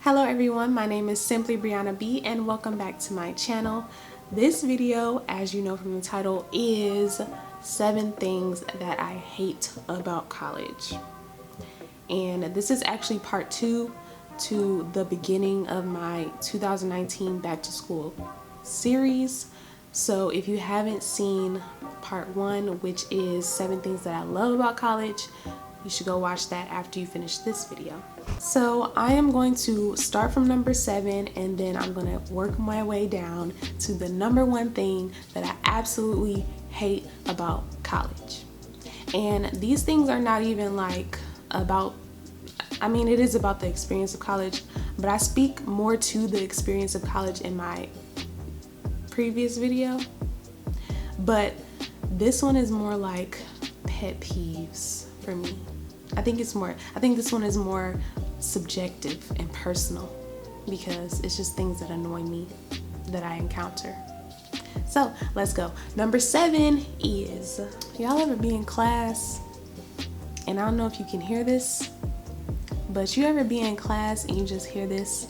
Hello everyone, my name is SimplyBriannaB and welcome back to my channel. This video, as you know from the title, is 7 things that I hate about college. And this is actually part 2 to the beginning of my 2019 back to school series. So if you haven't seen part 1, which is 7 things that I love about college, you should go watch that after you finish this video. So I am going to start from number 7 and then I'm going to work my way down to the number 1 thing that I absolutely hate about college. And these things are not even like about, it is about the experience of college, but I speak more to the experience of college in my previous video. But this one is more like pet peeves for me. I think this one is more subjective and personal because it's just things that annoy me that I encounter. So let's go. Number 7 is, y'all ever be in class, and I don't know if you can hear this, but you ever be in class and you just hear this?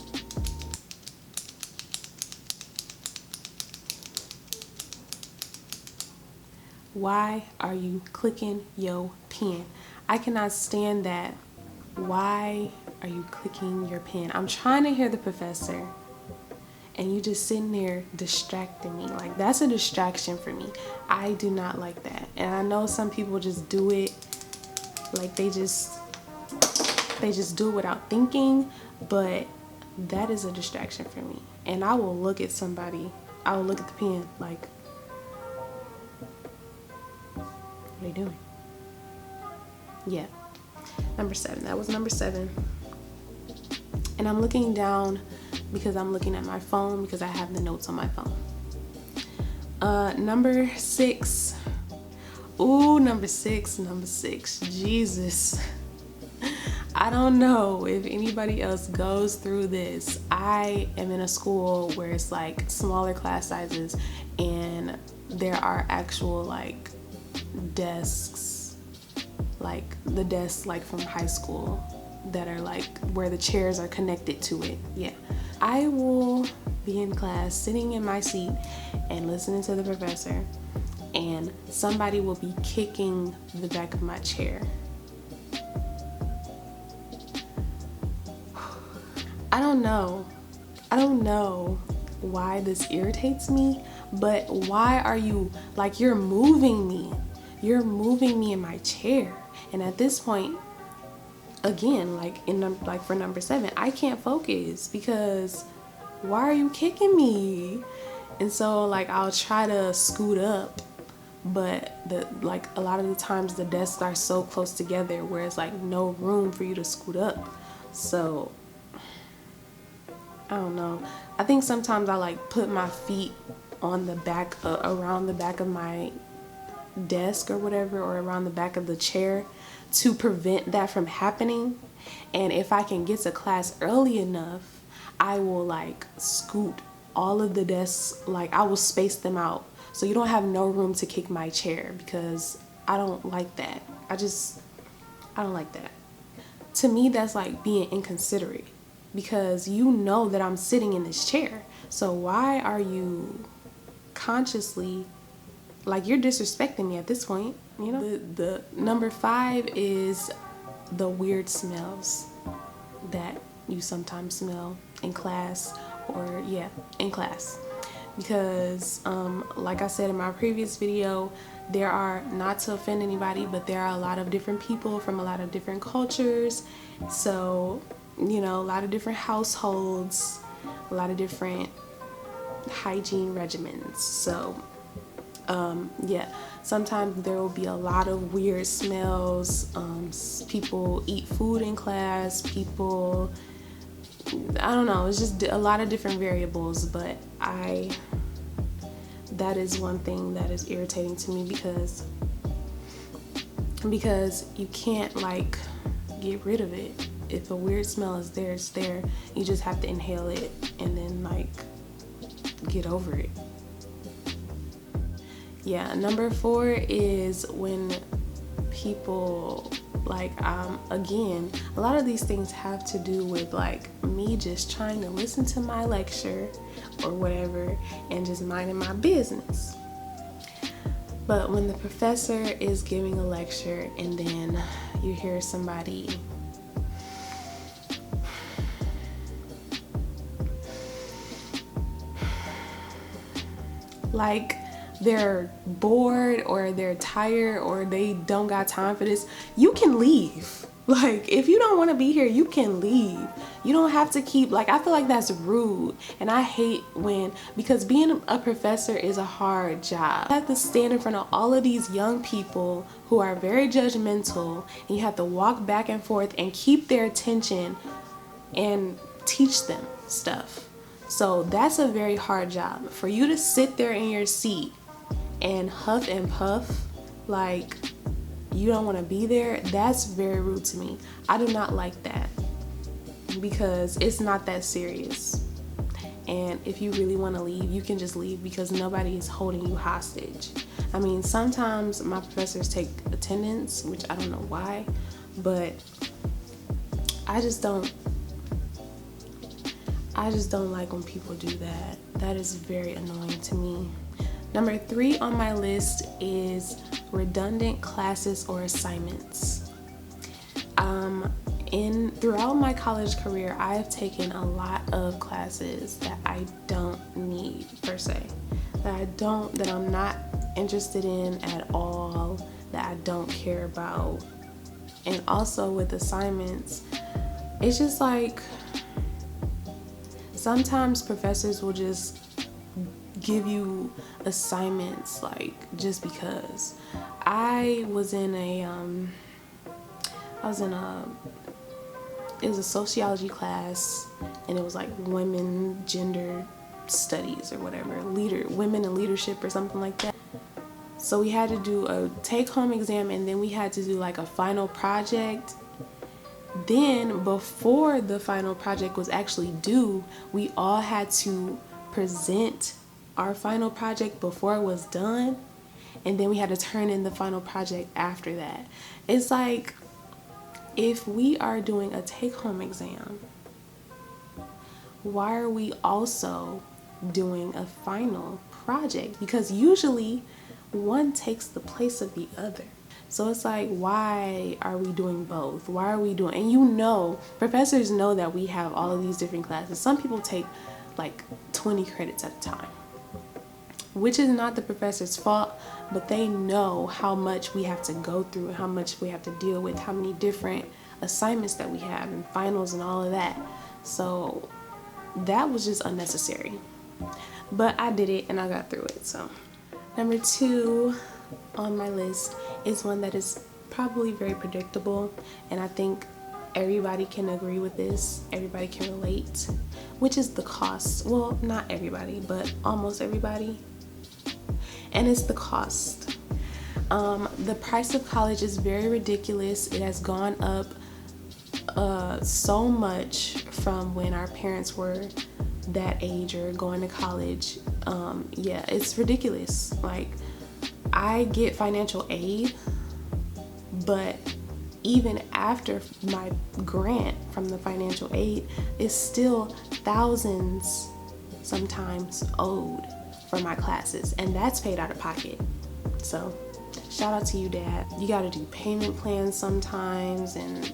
Why are you clicking your pen? I cannot stand that. Why are you clicking your pen? I'm trying to hear the professor and you just sitting there distracting me. Like, that's a distraction for me. I do not like that. And I know some people just do it, like they just do it without thinking, but that is a distraction for me. And I will look at somebody, I will look at the pen like, what are they doing? Yeah, number 7. That was number 7. And I'm looking down because I'm looking at my phone because I have the notes on my phone. Number 6. Ooh, number 6. Jesus. I don't know if anybody else goes through this. I am in a school where it's like smaller class sizes and there are actual like desks, like the desks like from high school that are like where the chairs are connected to it. Yeah, I will be in class sitting in my seat and listening to the professor, and somebody will be kicking the back of my chair. I don't know why this irritates me, but why are you, like, you're moving me in my chair. And at this point, again, like for number 7, I can't focus because why are you kicking me? And so like I'll try to scoot up, but a lot of the times the desks are so close together where it's like no room for you to scoot up. So I don't know. I think sometimes I like put my feet on the back, around the back of my desk or whatever, or around the back of the chair to prevent that from happening. And if I can get to class early enough, I will like scoot all of the desks, like I will space them out so you don't have no room to kick my chair, because I don't like that. I don't like that. To me, that's like being inconsiderate, because you know that I'm sitting in this chair. So why are you consciously, like, you're disrespecting me at this point, you know? The number 5 is the weird smells that you sometimes smell in class, or in class. Because like I said in my previous video, there are, not to offend anybody, but there are a lot of different people from a lot of different cultures. So, you know, a lot of different households, a lot of different hygiene regimens. So sometimes there will be a lot of weird smells. People eat food in class, people, I don't know, it's just a lot of different variables, but that is one thing that is irritating to me, because you can't like get rid of it. If a weird smell is there, it's there. You just have to inhale it and then like get over it. Yeah, number 4 is when people Like, again, a lot of these things have to do with like me just trying to listen to my lecture or whatever and just minding my business. But when the professor is giving a lecture and then you hear somebody like they're bored or they're tired or they don't got time for this, you can leave. Like, if you don't want to be here, you can leave. You don't have to keep, like, I feel like that's rude. And I hate when, because being a professor is a hard job. You have to stand in front of all of these young people who are very judgmental, and you have to walk back and forth and keep their attention and teach them stuff. So that's a very hard job. For you to sit there in your seat and huff and puff like you don't want to be there, that's very rude to me. I do not like that, because it's not that serious. And if you really want to leave, you can just leave, because nobody is holding you hostage. I mean, sometimes my professors take attendance, which I don't know why, but I just don't like when people do that. That is very annoying to me. Number 3 on my list is redundant classes or assignments. Throughout my college career, I have taken a lot of classes that I don't need per se, that I'm not interested in at all, that I don't care about. And also with assignments, it's just like sometimes professors will just give you assignments like just because. It was a sociology class, and it was like women, gender studies or whatever, women in leadership or something like that. So we had to do a take-home exam, and then we had to do like a final project. Then before the final project was actually due, we all had to present our final project before it was done, and then we had to turn in the final project after that. It's like, if we are doing a take-home exam, why are we also doing a final project? Because usually one takes the place of the other. So it's like, why are we doing both? Why are we doing, and you know, professors know that we have all of these different classes. Some people take like 20 credits at a time, which is not the professor's fault, but they know how much we have to go through, how much we have to deal with, how many different assignments that we have and finals and all of that. So that was just unnecessary, but I did it and I got through it. So number 2 on my list is one that is probably very predictable, and I think everybody can agree with this, everybody can relate, which is the cost. Well, not everybody, but almost everybody. And it's the cost. The price of college is very ridiculous. It has gone up so much from when our parents were that age or going to college. Yeah, it's ridiculous. Like, I get financial aid, but even after my grant from the financial aid, it's still thousands sometimes owed for my classes, and that's paid out of pocket. So shout out to you, Dad. You got to do payment plans sometimes, and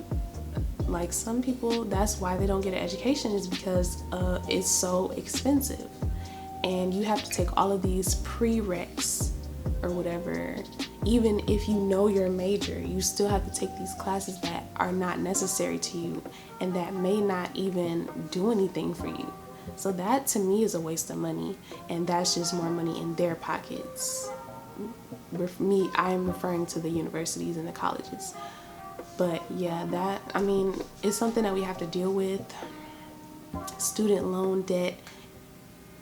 like some people, that's why they don't get an education, is because it's so expensive, and you have to take all of these prereqs or whatever. Even if you know your major, you still have to take these classes that are not necessary to you and that may not even do anything for you. So that to me is a waste of money, and that's just more money in their pockets. For me, I'm referring to the universities and the colleges. But yeah, that, I mean, it's something that we have to deal with. Student loan debt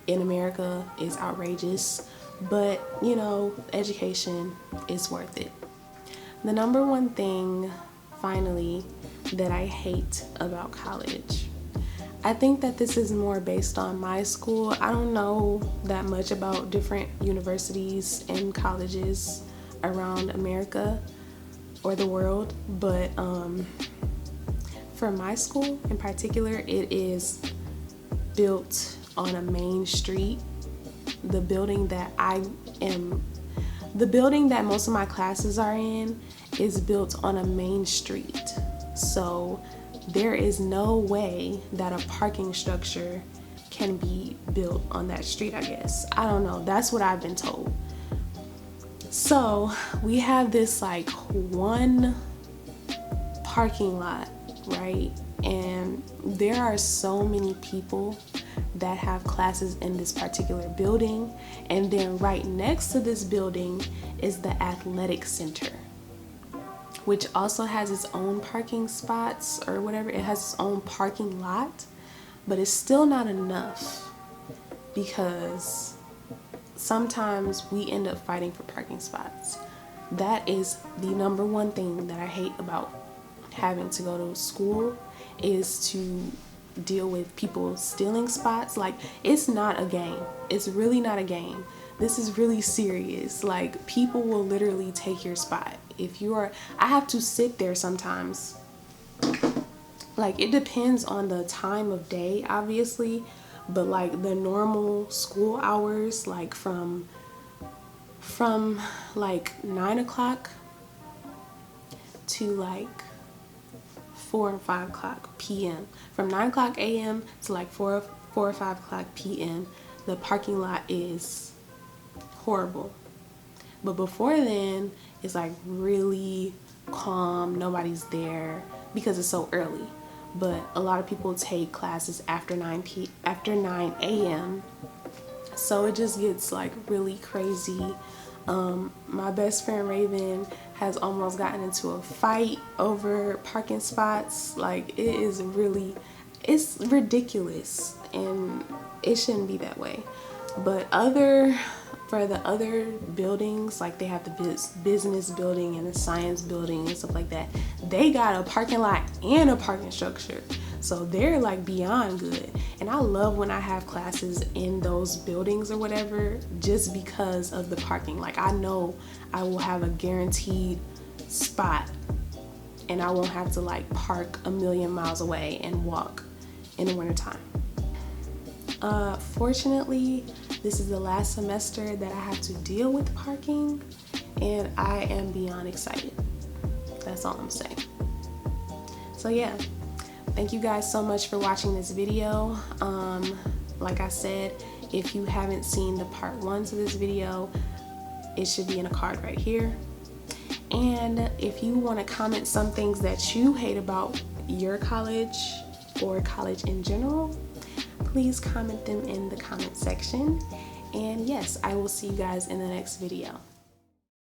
in America is outrageous, but you know, education is worth it. The number one thing, finally, that I hate about college, I think that this is more based on my school. I don't know that much about different universities and colleges around America, or the world, but for my school in particular, it is built on a main street. The building that most of my classes are in is built on a main street. So there is no way that a parking structure can be built on that street, I guess. I don't know. That's what I've been told. So we have this like one parking lot, right? And there are so many people that have classes in this particular building. And then right next to this building is the athletic center, which also has its own parking spots or whatever. It has its own parking lot, but it's still not enough because sometimes we end up fighting for parking spots. That is the number one thing that I hate about having to go to school, is to deal with people stealing spots. Like, it's not a game. It's really not a game. This is really serious. Like, people will literally take your spot. I have to sit there sometimes. Like, it depends on the time of day, obviously, but like the normal school hours, like from like 9 o'clock to like 4 or 5 o'clock p.m. From 9 o'clock a.m. to like 4 or 5 o'clock p.m. the parking lot is horrible. But before then, it's like really calm. Nobody's there because it's so early. But a lot of people take classes after 9 a.m. So it just gets like really crazy. My best friend Raven has almost gotten into a fight over parking spots. Like, it's ridiculous, and it shouldn't be that way. But for the other buildings, like they have the business building and the science building and stuff like that, they got a parking lot and a parking structure. So they're like beyond good. And I love when I have classes in those buildings or whatever, just because of the parking. Like, I know I will have a guaranteed spot and I won't have to like park a million miles away and walk in the wintertime. Fortunately, this is the last semester that I have to deal with parking, and I am beyond excited. That's all I'm saying. So yeah, thank you guys so much for watching this video. Like I said, if you haven't seen the part 1 to this video, it should be in a card right here. And if you want to comment some things that you hate about your college or college in general, please comment them in the comment section. And yes, I will see you guys in the next video.